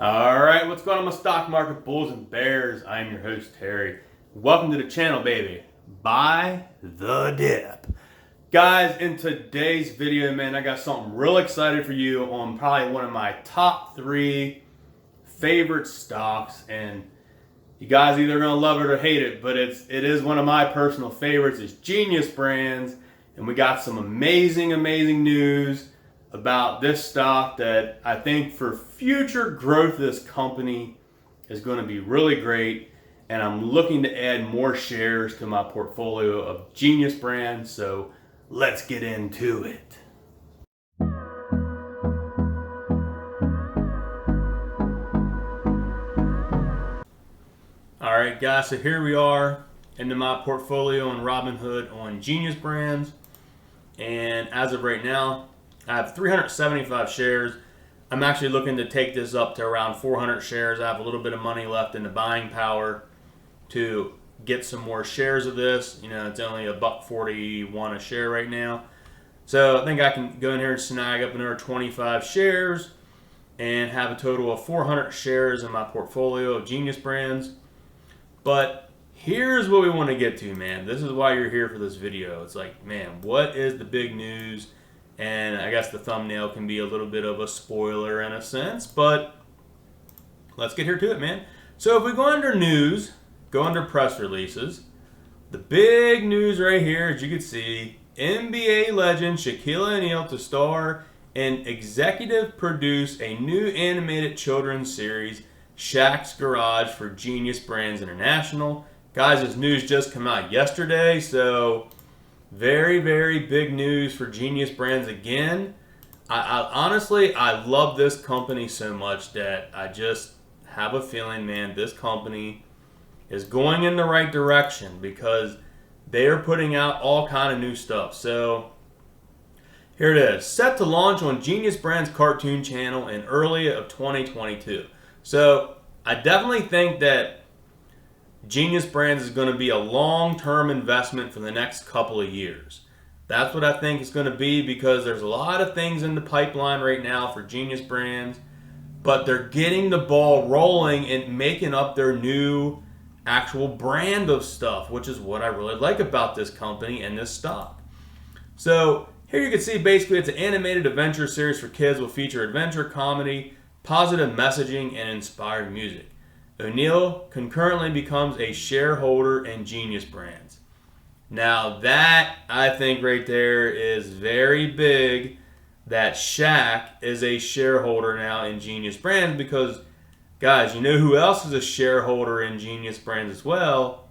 All right, what's going on my stock market bulls and bears? I am your host, Terry. Welcome to the channel, baby. Buy the dip. Guys, in today's video, man, I got something real excited for you on probably one of my top 3 favorite stocks. And you guys either gonna love it or hate it, but it is one of my personal favorites. It's GNUS Brands, and we got some amazing news about this stock that I think for future growth of this company is going to be really great. And I'm looking to add more shares to my portfolio of GNUS Brands. So let's get into it. All right, guys, so here we are into my portfolio on Robinhood on GNUS Brands. And as of right now, I have 375 shares. I'm actually looking to take this up to around 400 shares. I have a little bit of money left in the buying power to get some more shares of this. You know, it's only $1.41 a share right now. So I think I can go in here and snag up another 25 shares and have a total of 400 shares in my portfolio of GNUS Brands. But here's what we want to get to, man. This is why you're here for this video. It's like, man, what is the big news? And I guess the thumbnail can be a little bit of a spoiler in a sense, but let's get here to it, man. So if we go under news, go under press releases, the big news right here, as you can see, NBA legend Shaquille O'Neal to star and executive produce a new animated children's series, Shaqs Garage, for GNUS Brands International. Guys, this news just came out yesterday, so very big news for GNUS Brands again. I honestly, I love this company so much that I just have a feeling, man, this company is going in the right direction because they are putting out all kind of new stuff. So here it is, set to launch on GNUS Brands cartoon channel in early of 2022. So I definitely think that GNUS Brands is going to be a long-term investment for the next couple of years. That's what I think it's going to be because there's a lot of things in the pipeline right now for GNUS Brands, but they're getting the ball rolling and making up their new actual brand of stuff, which is what I really like about this company and this stock. So here you can see basically it's an animated adventure series for kids will feature adventure, comedy, positive messaging, and inspired music. O'Neal concurrently becomes a shareholder in GNUS Brands. Now that, I think right there is very big that Shaq is a shareholder now in GNUS Brands because, guys, you know who else is a shareholder in GNUS Brands as well?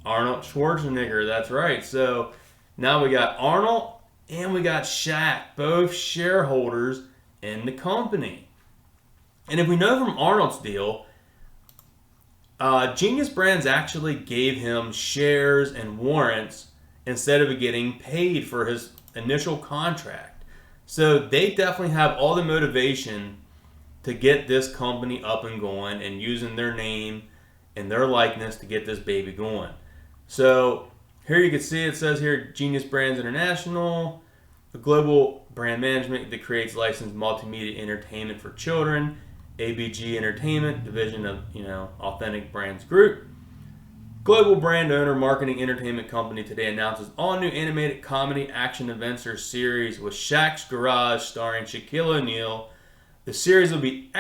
Arnold Schwarzenegger, that's right. So now we got Arnold and we got Shaq, both shareholders in the company. And if we know from Arnold's deal, GNUS Brands actually gave him shares and warrants instead of getting paid for his initial contract. So they definitely have all the motivation to get this company up and going and using their name and their likeness to get this baby going. So here you can see it says here GNUS Brands International, the global brand management that creates licensed multimedia entertainment for children. ABG Entertainment, division of, Authentic Brands Group. Global brand owner, marketing entertainment company today announces all new animated comedy action adventure series with Shaqs Garage starring Shaquille O'Neal. The series will be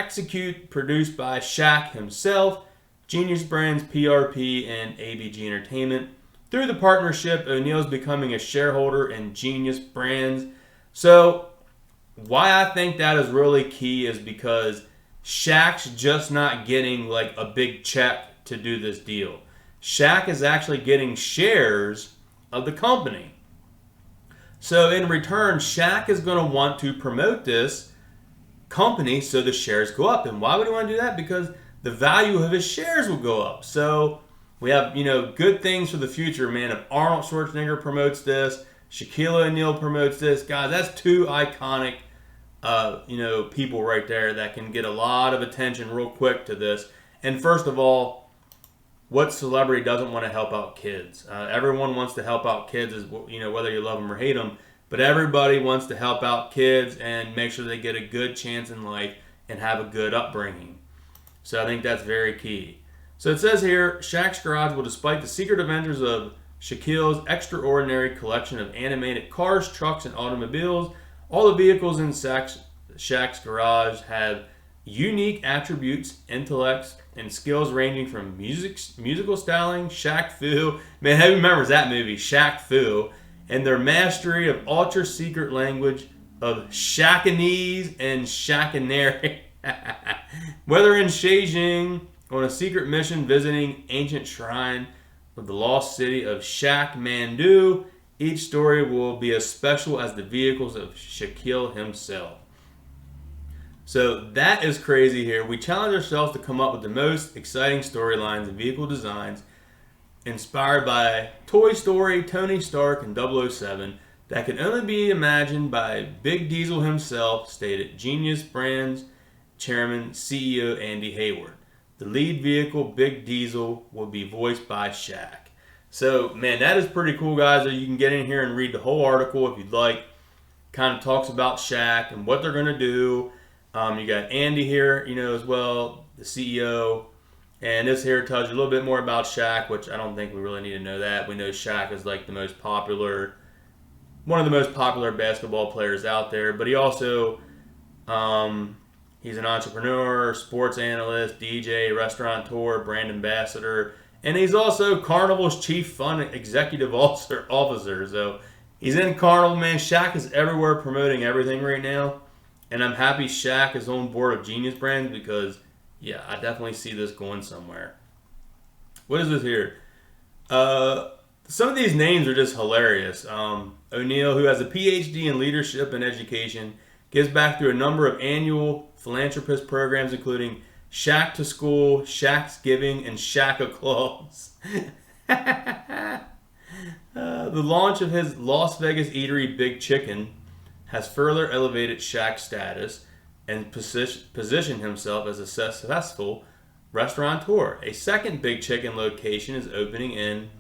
produced by Shaq himself, GNUS Brands, PRP, and ABG Entertainment. Through the partnership, O'Neal's becoming a shareholder in GNUS Brands. So why I think that is really key is because Shaq's just not getting like a big check to do this deal. Shaq is actually getting shares of the company. So in return, Shaq is going to want to promote this company so the shares go up. And why would he want to do that? Because the value of his shares will go up. So we have, good things for the future, man. If Arnold Schwarzenegger promotes this, Shaquille O'Neal promotes this, guys, that's 2 iconic people right there that can get a lot of attention real quick to this. And first of all, what celebrity doesn't want to help out kids? Everyone wants to help out kids, whether you love them or hate them. But everybody wants to help out kids and make sure they get a good chance in life and have a good upbringing. So I think that's very key. So it says here, Shaqs Garage will, despite the secret adventures of Shaquille's extraordinary collection of animated cars, trucks, and automobiles, all the vehicles in Shaqs Garage have unique attributes, intellects, and skills ranging from musical styling, Shaq Fu. Man, who remembers that movie, Shaq Fu? And their mastery of ultra-secret language of Shakanese and Shakanary. Whether in Beijing, on a secret mission visiting ancient shrine of the lost city of Shaq Mandu, each story will be as special as the vehicles of Shaquille himself. So that is crazy here. We challenge ourselves to come up with the most exciting storylines and vehicle designs inspired by Toy Story, Tony Stark, and 007 that can only be imagined by Big Diesel himself, stated GNUS Brands Chairman CEO Andy Hayward. The lead vehicle, Big Diesel, will be voiced by Shaq. So, man, that is pretty cool, guys. You can get in here and read the whole article if you'd like. Kind of talks about Shaq and what they're going to do. You got Andy here, as well, the CEO. And this here tells you a little bit more about Shaq, which I don't think we really need to know that. We know Shaq is like one of the most popular basketball players out there. But he also, he's an entrepreneur, sports analyst, DJ, restaurateur, brand ambassador. And he's also Carnival's chief fun executive officer. So he's in Carnival, man. Shaq is everywhere promoting everything right now. And I'm happy Shaq is on board of GNUS Brands because, yeah, I definitely see this going somewhere. What is this here? Some of these names are just hilarious. O'Neill, who has a PhD in leadership and education, gives back through a number of annual philanthropist programs, including Shaq to School, Shaq's Giving, and Shaq-a-Claus. The launch of his Las Vegas eatery, Big Chicken, has further elevated Shaq's status and positioned himself as a successful restaurateur. A second Big Chicken location is opening in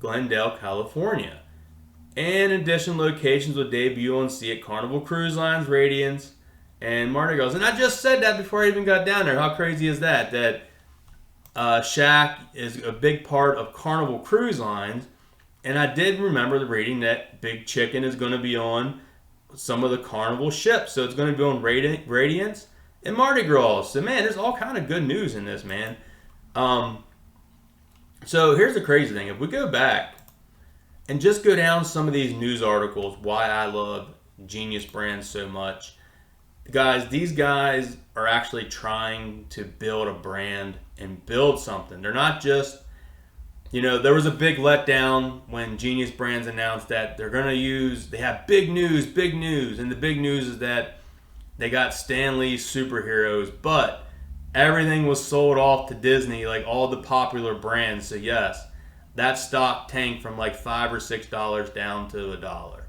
Glendale, California. And in addition, locations will debut on sea at Carnival Cruise Lines, Radiance, and Mardi Gras. And I just said that before I even got down there. How crazy is that? That Shaq is a big part of Carnival Cruise Lines. And I did remember the reading that Big Chicken is going to be on some of the Carnival ships. So it's going to be on Radiance and Mardi Gras. So, man, there's all kind of good news in this, man. So here's the crazy thing. If we go back and just go down some of these news articles, why I love GNUS Brands so much. Guys, these guys are actually trying to build a brand and build something. They're not just, there was a big letdown when GNUS Brands announced that they have big news, and the big news is that they got Stan Lee's superheroes, but everything was sold off to Disney, like all the popular brands. So yes, that stock tanked from like $5 or $6 down to $1.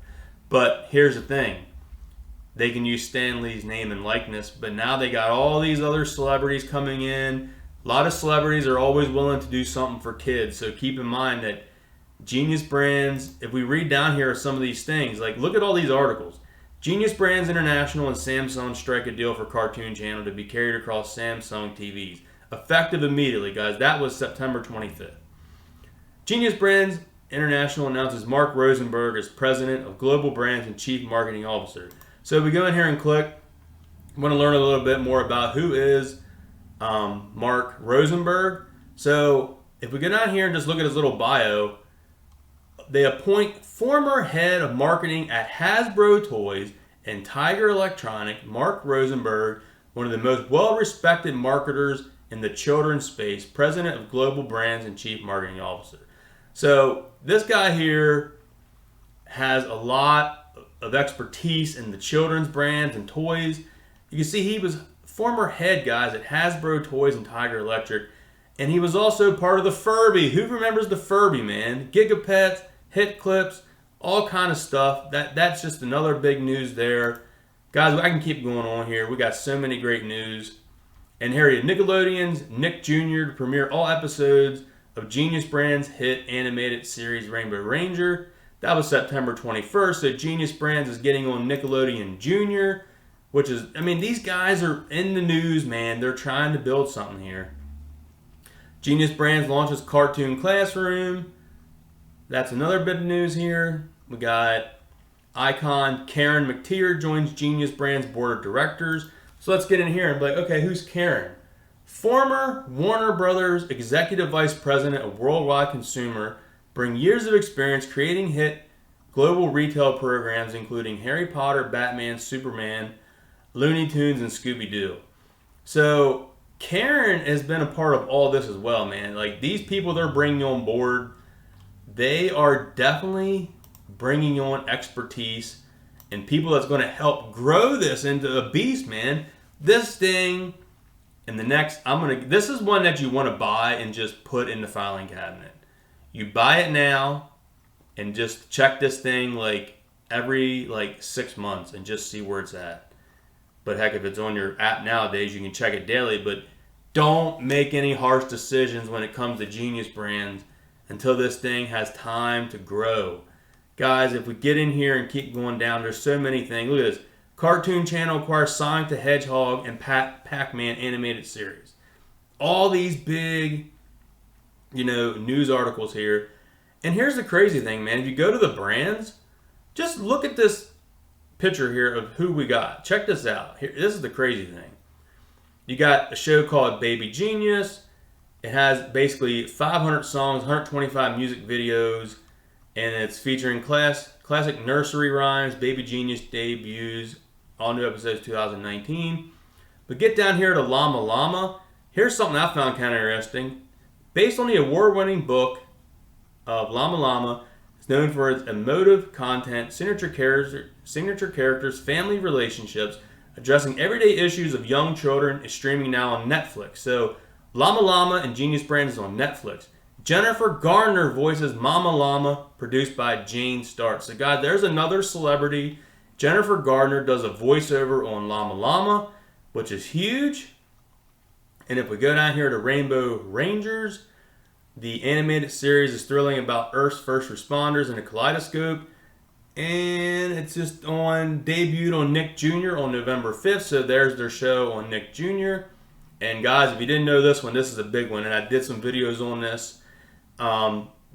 But here's the thing. They can use Stan Lee's name and likeness, but now they got all these other celebrities coming in. A lot of celebrities are always willing to do something for kids. So keep in mind that GNUS Brands, if we read down here some of these things, like look at all these articles. GNUS Brands International and Samsung strike a deal for Cartoon Channel to be carried across Samsung TVs. Effective immediately, guys. That was September 25th. GNUS Brands International announces Mark Rosenberg as President of Global Brands and Chief Marketing Officer. So if we go in here and click, I want to learn a little bit more about who is Mark Rosenberg. So if we go down here and just look at his little bio, they appoint former head of marketing at Hasbro Toys and Tiger Electronic, Mark Rosenberg, one of the most well-respected marketers in the children's space, President of Global Brands and Chief Marketing Officer. So this guy here has a lot of expertise in the children's brands and toys. You can see he was former head, guys, at Hasbro Toys and Tiger Electric. And he was also part of the Furby. Who remembers the Furby, man? Gigapets, Hit Clips, all kind of stuff. That's just another big news there. Guys, I can keep going on here. We got so many great news. And here he is, Nickelodeon's Nick Jr. to premiere all episodes of GNUS Brands' hit animated series Rainbow Ranger. That was September 21st, so GNUS Brands is getting on Nickelodeon Jr. which is, I mean, these guys are in the news, man. They're trying to build something here. Genius Brands launches cartoon classroom. That's another bit of news here. We got icon Karen McTeer joins Genius Brands board of directors. So let's get in here and be like, okay, who's Karen? Former Warner Brothers executive vice president of worldwide consumer, bring years of experience creating hit global retail programs including Harry Potter, Batman, Superman, Looney Tunes, and Scooby-Doo. So Karen has been a part of all this as well, man. Like, these people they're bringing on board, they are definitely bringing on expertise and people that's going to help grow this into a beast, man. This thing, and the next, this is one that you want to buy and just put in the filing cabinet. You buy it now and just check this thing like every 6 months and just see where it's at. But heck, if it's on your app nowadays, you can check it daily. But don't make any harsh decisions when it comes to Genius Brands until this thing has time to grow. Guys, if we get in here and keep going down, there's so many things. Look at this. Cartoon channel acquires Sonic the Hedgehog and Pac-Man animated series. All these big, news articles here. And here's the crazy thing, man. If you go to the brands, just look at this picture here of who we got. Check this out. Here, this is the crazy thing. You got a show called Baby Genius. It has basically 500 songs, 125 music videos, and it's featuring classic nursery rhymes, Baby Genius debuts, all new episodes 2019. But get down here to Llama Llama. Here's something I found kind of interesting. Based on the award-winning book of Llama Llama, it's known for its emotive content, signature characters, family relationships, addressing everyday issues of young children, is streaming now on Netflix. So Llama Llama and Genius Brands is on Netflix. Jennifer Garner voices Mama Llama, produced by Jane Stark. So guys, there's another celebrity. Jennifer Garner does a voiceover on Llama Llama, which is huge. And if we go down here to Rainbow Rangers, the animated series is thrilling about Earth's first responders in a kaleidoscope. And it's just debuted on Nick Jr. on November 5th. So there's their show on Nick Jr. And guys, if you didn't know this one, this is a big one. And I did some videos on this.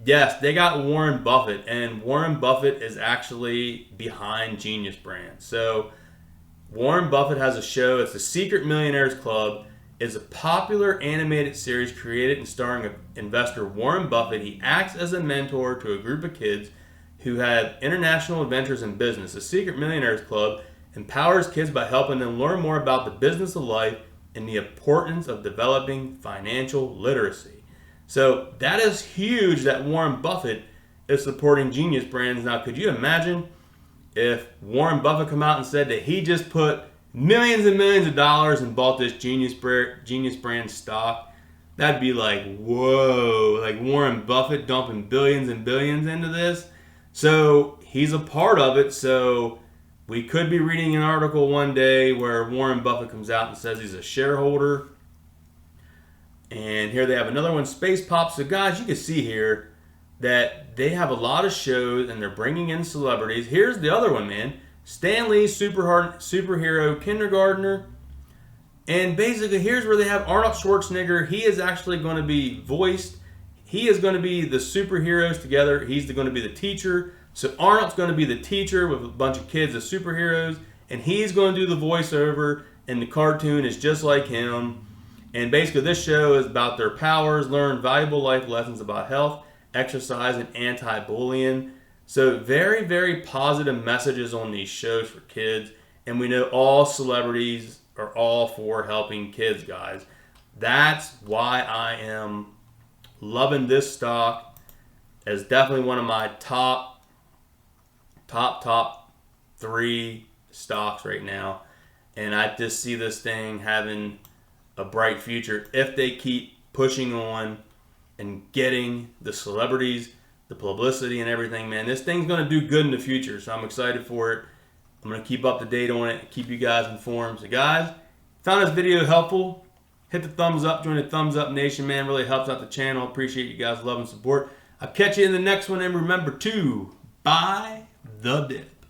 Yes, they got Warren Buffett. And Warren Buffett is actually behind Genius Brands. So Warren Buffett has a show. It's the Secret Millionaires Club. It's a popular animated series created and starring investor Warren Buffett. He acts as a mentor to a group of kids who have international adventures in business. The Secret Millionaires Club empowers kids by helping them learn more about the business of life and the importance of developing financial literacy. So that is huge that Warren Buffett is supporting Genius Brands. Now, could you imagine if Warren Buffett come out and said that he just put millions and millions of dollars and bought this Genius Brands stock? That'd be like, whoa, like Warren Buffett dumping billions and billions into this. So he's a part of it. So we could be reading an article one day where Warren Buffett comes out and says he's a shareholder. And here they have another one, Space Pop. So guys, you can see here that they have a lot of shows and they're bringing in celebrities. Here's the other one, man. Stan Lee's superhero kindergartner. And basically here's where they have Arnold Schwarzenegger. He is actually going to be voiced. He is going to be the superheroes together. He's going to be the teacher. So Arnold's going to be the teacher with a bunch of kids as superheroes. And he's going to do the voiceover. And the cartoon is just like him. And basically this show is about their powers, learn valuable life lessons about health, exercise, and anti-bullying. So very, very positive messages on these shows for kids. And we know all celebrities are all for helping kids, guys. That's why I am loving this stock. It's definitely one of my top 3 stocks right now. And I just see this thing having a bright future if they keep pushing on and getting the celebrities, the publicity and everything, man. This thing's going to do good in the future, so I'm excited for it. I'm going to keep up to date on it, keep you guys informed. So guys, found this video helpful, hit the thumbs up, join the Thumbs Up Nation, man. Really helps out the channel. Appreciate you guys' love and support. I'll catch you in the next one, and remember to buy the dip.